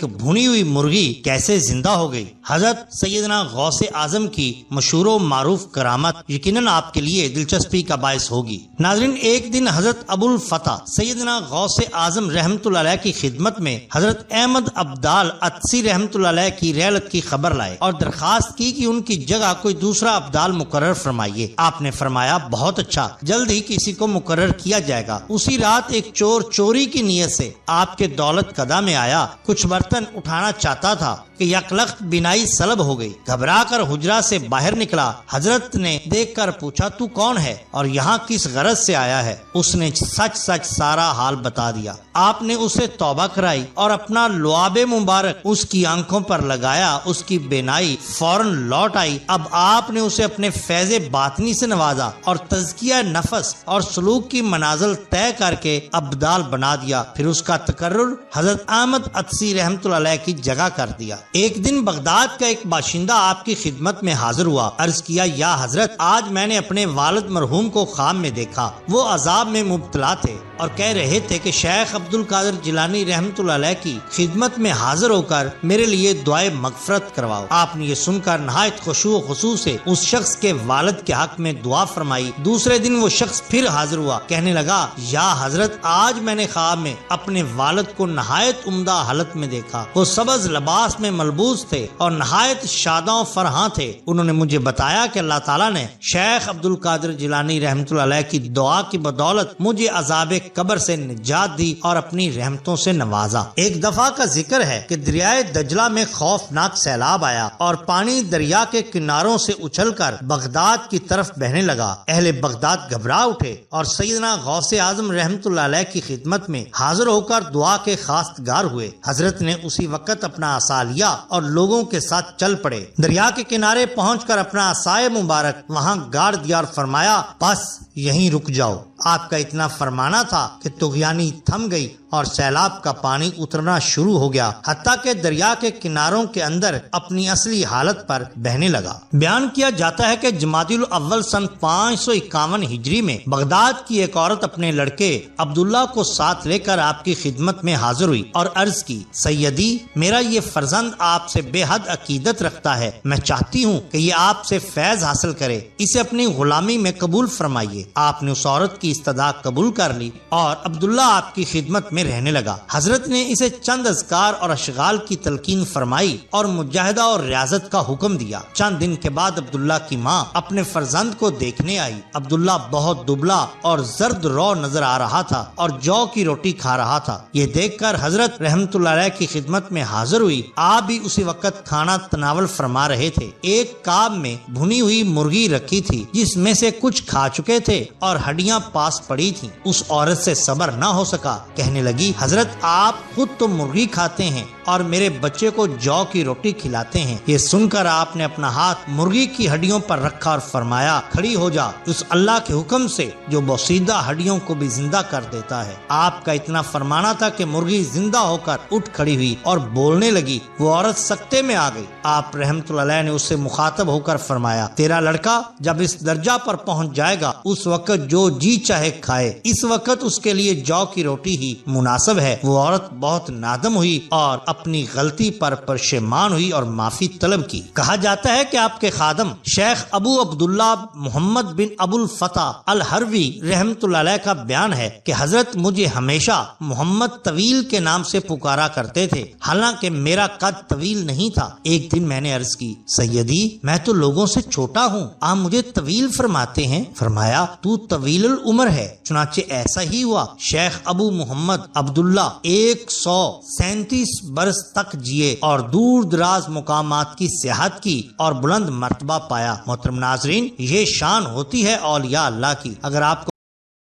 ایک بھنی ہوئی مرغی کیسے زندہ ہو گئی؟ حضرت سیدنا غوث اعظم کی مشہور و معروف کرامت یقیناً آپ کے لیے دلچسپی کا باعث ہوگی۔ ناظرین، ایک دن حضرت ابو الفتح سیدنا غوث اعظم رحمت اللہ علیہ کی خدمت میں حضرت احمد ابدال عطسی رحمت اللہ علیہ کی رحلت کی خبر لائے اور درخواست کی کہ ان کی جگہ کوئی دوسرا ابدال مقرر فرمائیے۔ آپ نے فرمایا بہت اچھا، جلد ہی کسی کو مقرر کیا جائے گا۔ اسی رات ایک چور چوری کی نیت سے آپ کے دولت قدا میں آیا، کچھ برتن اٹھانا چاہتا تھا کہ یکلخت بینائی سلب ہو گئی۔ گھبرا کر حجرہ سے باہر نکلا۔ حضرت نے دیکھ کر پوچھا تو کون ہے اور یہاں کس غرض سے آیا ہے؟ اس نے سچ سچ سارا حال بتا دیا۔ آپ نے اسے توبہ کرائی اور اپنا لعاب مبارک اس کی آنکھوں پر لگایا۔ اس کی بینائی فوراً لوٹ آئی۔ اب آپ نے اسے اپنے فیض باطنی سے نوازا اور تزکیہ نفس اور سلوک کی منازل طے کر کے ابدال بنا دیا۔ پھر اس کا تقرر حضرت احمد عطسی رحمت اللہ علیہ کی جگہ کر دیا۔ ایک دن بغداد کا ایک باشندہ آپ کی خدمت میں حاضر ہوا۔ عرض کیا، یا حضرت، آج میں نے اپنے والد مرحوم کو خواب میں دیکھا۔ وہ عذاب میں مبتلا تھے اور کہہ رہے تھے کہ شیخ عبد القادر جیلانی رحمت اللہ علیہ کی خدمت میں حاضر ہو کر میرے لیے دعائے مغفرت کرواؤ۔ آپ نے یہ سن کر نہایت خشوع و خضوع سے اس شخص کے والد کے حق میں دعا فرمائی۔ دوسرے دن وہ شخص پھر حاضر ہوا، کہنے لگا، یا حضرت، آج میں نے خواب میں اپنے والد کو نہایت عمدہ حالت میں دیکھا۔ وہ سبز لباس میں ملبوس تھے اور نہایت شاداں و فرحاں تھے۔ انہوں نے مجھے بتایا کہ اللہ تعالیٰ نے شیخ عبد القادر جیلانی رحمت اللہ علیہ کی دعا کی بدولت مجھے عذاب قبر سے نجات دی اور اپنی رحمتوں سے نوازا۔ ایک دفعہ کا ذکر ہے کہ دریائے دجلہ میں خوفناک سیلاب آیا اور پانی دریا کے کناروں سے اچھل کر بغداد کی طرف بہنے لگا۔ اہل بغداد گھبرا اٹھے اور سیدنا غوث اعظم رحمت اللہ علیہ کی خدمت میں حاضر ہو کر دعا کے خواستگار ہوئے۔ حضرت نے اسی وقت اپنا عصا لیا اور لوگوں کے ساتھ چل پڑے۔ دریا کے کنارے پہنچ کر اپنا عصائے مبارک وہاں گاڑ دیا اور فرمایا، بس یہیں رک جاؤ۔ آپ کا اتنا فرمانا تھا کہ طغیانی تھم گئی اور سیلاب کا پانی اترنا شروع ہو گیا، حتیٰ کہ دریا کے کناروں کے اندر اپنی اصلی حالت پر بہنے لگا۔ بیان کیا جاتا ہے کہ جمادی الاول سن 551 ہجری میں بغداد کی ایک عورت اپنے لڑکے عبداللہ کو ساتھ لے کر آپ کی خدمت میں حاضر ہوئی اور عرض کی، سیدی، میرا یہ فرزند آپ سے بے حد عقیدت رکھتا ہے۔ میں چاہتی ہوں کہ یہ آپ سے فیض حاصل کرے، اسے اپنی غلامی میں قبول فرمائیے۔ آپ نے اس عورت کی استدعا قبول کر لی اور عبداللہ آپ کی خدمت میں رہنے لگا۔ حضرت نے اسے چند اذکار اور اشغال کی تلقین فرمائی اور مجاہدہ اور ریاضت کا حکم دیا۔ چند دن کے بعد عبداللہ کی ماں اپنے فرزند کو دیکھنے آئی۔ عبداللہ بہت دبلا اور زرد رو نظر آ رہا تھا اور جو کی روٹی کھا رہا تھا۔ یہ دیکھ کر حضرت رحمت اللہ علیہ کی خدمت میں حاضر ہوئی۔ آپ بھی اسی وقت کھانا تناول فرما رہے تھے۔ ایک کاب میں بھنی ہوئی مرغی رکھی تھی جس میں سے کچھ کھا چکے تھے اور ہڈیاں پاس پڑی تھیں۔ اس عورت سے صبر نہ ہو سکا، کہنے لگی، حضرت، آپ خود تو مرغی کھاتے ہیں اور میرے بچے کو جو کی روٹی کھلاتے ہیں۔ یہ سن کر آپ نے اپنا ہاتھ مرغی کی ہڈیوں پر رکھا اور فرمایا، کھڑی ہو جا اس اللہ کے حکم سے جو بوسیدہ ہڈیوں کو بھی زندہ کر دیتا ہے۔ آپ کا اتنا فرمانا تھا کہ مرغی زندہ ہو کر اٹھ کھڑی ہوئی اور بولنے لگی۔ وہ عورت سکتے میں آ گئی۔ آپ رحمت اللہ علیہ نے اس سے مخاطب ہو کر فرمایا، تیرا لڑکا جب اس درجہ پر پہنچ جائے گا اس وقت جو جی چاہے کھائے، اس وقت اس کے لیے جو کی روٹی ہی مناسب ہے۔ وہ عورت بہت نادم ہوئی اور اپنی غلطی پر پشیمان ہوئی اور معافی طلب کی۔ کہا جاتا ہے کہ آپ کے خادم شیخ ابو عبداللہ محمد بن ابو الفتح الحروی رحمت اللہ علیہ کا بیان ہے کہ حضرت مجھے ہمیشہ محمد طویل کے نام سے پکارا کرتے تھے، حالانکہ میرا قد طویل نہیں تھا۔ ایک دن میں نے عرض کی، سیدی، میں تو لوگوں سے چھوٹا ہوں، آپ مجھے طویل فرماتے ہیں؟ فرمایا، تو طویل العمر ہے۔ چنانچہ ایسا ہی ہوا۔ شیخ ابو محمد عبداللہ 137 برس تک جیے اور دور دراز مقامات کی سیاحت کی اور بلند مرتبہ پایا۔ محترم ناظرین، یہ شان ہوتی ہے اولیاء اللہ کی۔ اگر آپ کو